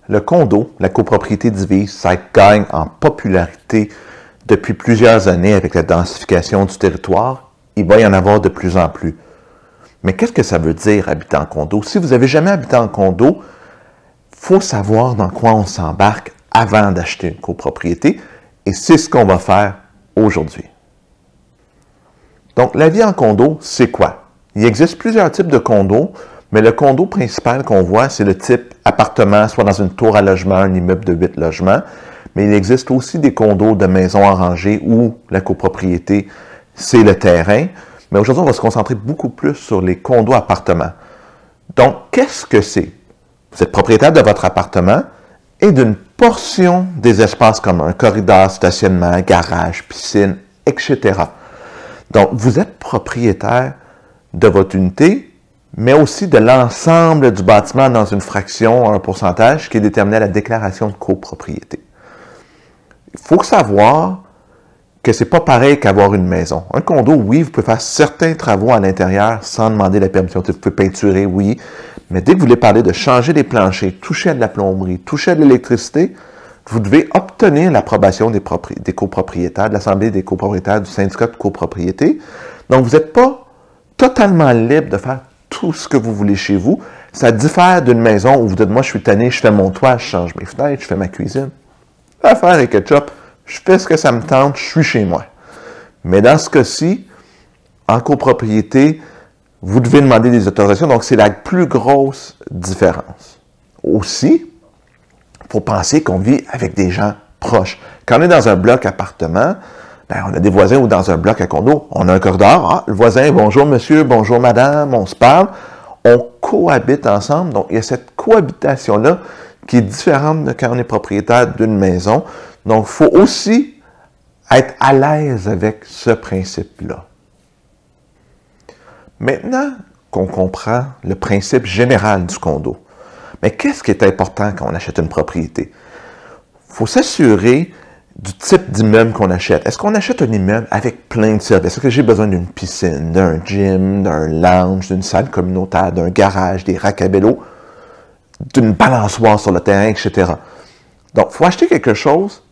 Le condo, la copropriété divise, ça gagne en popularité depuis plusieurs années avec la densification du territoire. Il va y en avoir de plus en plus. Mais qu'est-ce que ça veut dire habiter en condo? Si vous n'avez jamais habité en condo, il faut savoir dans quoi on s'embarque avant d'acheter une copropriété. Et c'est ce qu'on va faire aujourd'hui. Donc, la vie en condo, c'est quoi? Il existe plusieurs types de condos, mais le condo principal qu'on voit, c'est le type appartement, soit dans une tour à logement, un immeuble de 8 logements. Mais il existe aussi des condos de maisons en rangée où la copropriété, c'est le terrain. Mais aujourd'hui, on va se concentrer beaucoup plus sur les condos appartements. Donc, qu'est-ce que c'est? Vous êtes propriétaire de votre appartement et d'une portion des espaces communs, corridor, stationnement, garage, piscine, etc. Donc, vous êtes propriétaire de votre unité, mais aussi de l'ensemble du bâtiment dans une fraction, un pourcentage qui est déterminé à la déclaration de copropriété. Il faut savoir que c'est pas pareil qu'avoir une maison. Un condo, oui, vous pouvez faire certains travaux à l'intérieur sans demander la permission. Vous pouvez peinturer, oui, mais dès que vous voulez parler de changer des planchers, toucher à de la plomberie, toucher à de l'électricité, vous devez obtenir l'approbation des copropriétaires, de l'Assemblée des copropriétaires, du syndicat de copropriété. Donc, vous n'êtes pas totalement libre de faire tout ce que vous voulez chez vous. Ça diffère d'une maison où vous dites, moi, je suis tanné, je fais mon toit, je change mes fenêtres, je fais ma cuisine. Affaire et ketchup, je fais ce que ça me tente, je suis chez moi. Mais dans ce cas-ci, en copropriété, vous devez demander des autorisations, donc c'est la plus grosse différence. Aussi, il faut penser qu'on vit avec des gens proches. Quand on est dans un bloc appartement, ben, on a des voisins ou dans un bloc à condo, on a un corridor, ah, le voisin, bonjour monsieur, bonjour madame, on se parle, on cohabite ensemble, donc il y a cette cohabitation-là qui est différente de quand on est propriétaire d'une maison. Donc, il faut aussi être à l'aise avec ce principe-là. Maintenant qu'on comprend le principe général du condo, mais qu'est-ce qui est important quand on achète une propriété? Il faut s'assurer du type d'immeuble qu'on achète. Est-ce qu'on achète un immeuble avec plein de services? Est-ce que j'ai besoin d'une piscine, d'un gym, d'un lounge, d'une salle communautaire, d'un garage, des racks à vélo, d'une balançoire sur le terrain, etc. Donc, il faut acheter quelque chose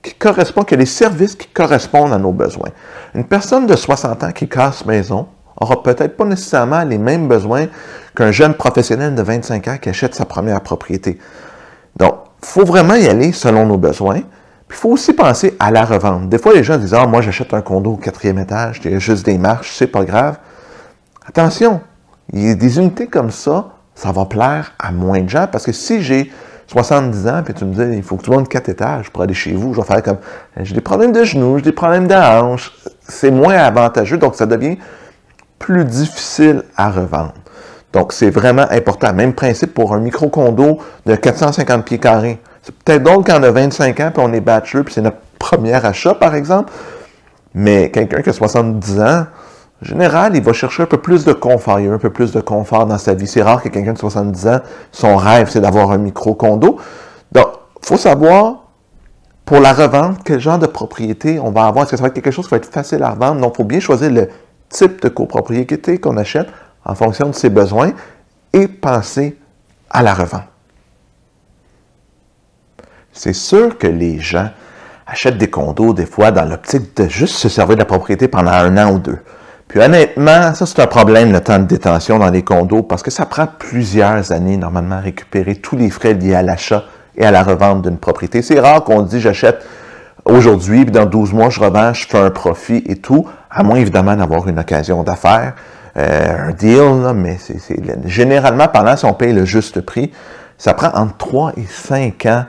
qui a les services qui correspondent à nos besoins. Une personne de 60 ans qui casse maison aura peut-être pas nécessairement les mêmes besoins qu'un jeune professionnel de 25 ans qui achète sa première propriété. Donc, il faut vraiment y aller selon nos besoins. Puis, il faut aussi penser à la revente. Des fois, les gens disent « Ah, moi, j'achète un condo au 4e étage, il y a juste des marches, c'est pas grave. » Attention, il y a des unités comme ça, ça va plaire à moins de gens, parce que si j'ai 70 ans, puis tu me dis, il faut que tu montes 4 étages pour aller chez vous, je vais faire comme, j'ai des problèmes de genoux, j'ai des problèmes de hanches, c'est moins avantageux, donc ça devient plus difficile à revendre. Donc, c'est vraiment important. Même principe pour un micro-condo de 450 pieds carrés. C'est peut-être donc quand on a 25 ans, puis on est bachelor, puis c'est notre premier achat, par exemple, mais quelqu'un qui a 70 ans, en général, il va chercher un peu plus de confort. Il y a un peu plus de confort dans sa vie. C'est rare que quelqu'un de 70 ans, son rêve, c'est d'avoir un micro-condo. Donc, il faut savoir, pour la revente, quel genre de propriété on va avoir. Est-ce que ça va être quelque chose qui va être facile à revendre? Donc, il faut bien choisir le type de copropriété qu'on achète en fonction de ses besoins et penser à la revente. C'est sûr que les gens achètent des condos, des fois, dans l'optique de juste se servir de la propriété pendant 1 an ou 2. Puis honnêtement, ça c'est un problème, le temps de détention dans les condos, parce que ça prend plusieurs années, normalement, à récupérer tous les frais liés à l'achat et à la revente d'une propriété. C'est rare qu'on dit, j'achète aujourd'hui, puis dans 12 mois, je revends, je fais un profit et tout, à moins évidemment d'avoir une occasion d'affaires, un deal, là, mais généralement, pendant si on paye le juste prix, ça prend entre 3 et 5 ans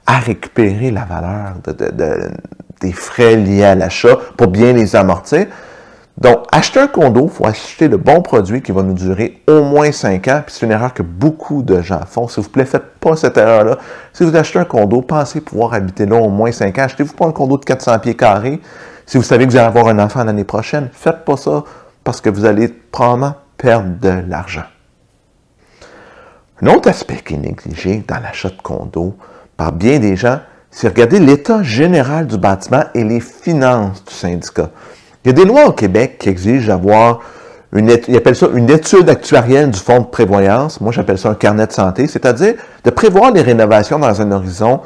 à récupérer la valeur des frais liés à l'achat pour bien les amortir. Donc, acheter un condo, il faut acheter le bon produit qui va nous durer au moins 5 ans, puis c'est une erreur que beaucoup de gens font. S'il vous plaît, faites pas cette erreur-là. Si vous achetez un condo, pensez pouvoir habiter là au moins 5 ans. Achetez-vous pas un condo de 400 pieds carrés. Si vous savez que vous allez avoir un enfant l'année prochaine, faites pas ça parce que vous allez probablement perdre de l'argent. Un autre aspect qui est négligé dans l'achat de condo par bien des gens, c'est regarder l'état général du bâtiment et les finances du syndicat. Il y a des lois au Québec qui exigent d'avoir ils appellent ça une étude actuarielle du fonds de prévoyance. Moi, j'appelle ça un carnet de santé, c'est-à-dire de prévoir les rénovations dans un horizon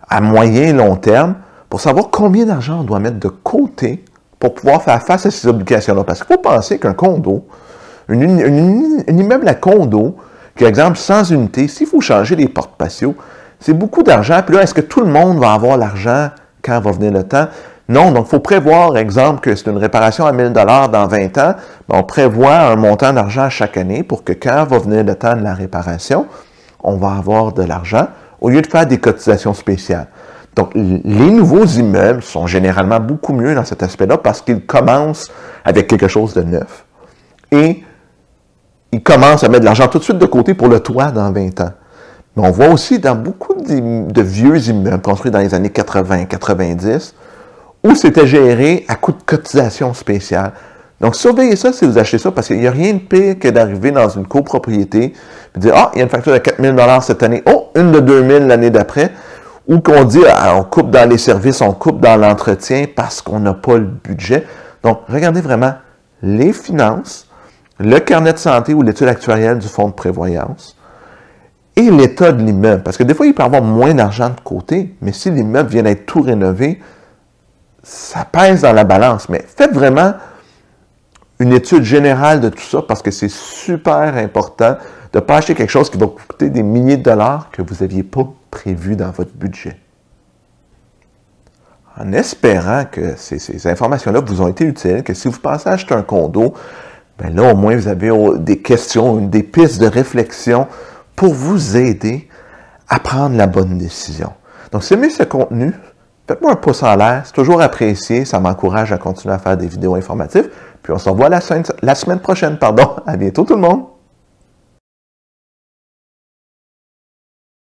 à moyen et long terme pour savoir combien d'argent on doit mettre de côté pour pouvoir faire face à ces obligations-là. Parce qu'il faut penser qu'un condo, un immeuble à condo, qui, par exemple, sans unité, s'il faut changer les portes patio, c'est beaucoup d'argent. Puis là, est-ce que tout le monde va avoir l'argent quand va venir le temps? Non, donc il faut prévoir, exemple, que c'est une réparation à 1 000 $ dans 20 ans. On prévoit un montant d'argent à chaque année pour que quand va venir le temps de la réparation, on va avoir de l'argent au lieu de faire des cotisations spéciales. Donc, les nouveaux immeubles sont généralement beaucoup mieux dans cet aspect-là parce qu'ils commencent avec quelque chose de neuf. Et ils commencent à mettre de l'argent tout de suite de côté pour le toit dans 20 ans. Mais on voit aussi dans beaucoup de vieux immeubles construits dans les années 80-90 où c'était géré à coût de cotisation spéciale. Donc, surveillez ça si vous achetez ça, parce qu'il n'y a rien de pire que d'arriver dans une copropriété et de dire « Ah, il y a une facture de 4 000 $ cette année. Oh, une de 2 000 l'année d'après. » Ou qu'on dit « On coupe dans les services, on coupe dans l'entretien parce qu'on n'a pas le budget. » Donc, regardez vraiment les finances, le carnet de santé ou l'étude actuarielle du fonds de prévoyance et l'état de l'immeuble. Parce que des fois, il peut y avoir moins d'argent de côté, mais si l'immeuble vient d'être tout rénové, ça pèse dans la balance. Mais faites vraiment une étude générale de tout ça parce que c'est super important de ne pas acheter quelque chose qui va coûter des milliers de dollars que vous n'aviez pas prévu dans votre budget. En espérant que ces informations-là vous ont été utiles, que si vous pensez acheter un condo, bien là, au moins, vous avez des questions, des pistes de réflexion pour vous aider à prendre la bonne décision. Donc, si vous aimez ce contenu, faites-moi un pouce en l'air, c'est toujours apprécié, ça m'encourage à continuer à faire des vidéos informatives. Puis on se revoit la semaine prochaine, À bientôt tout le monde!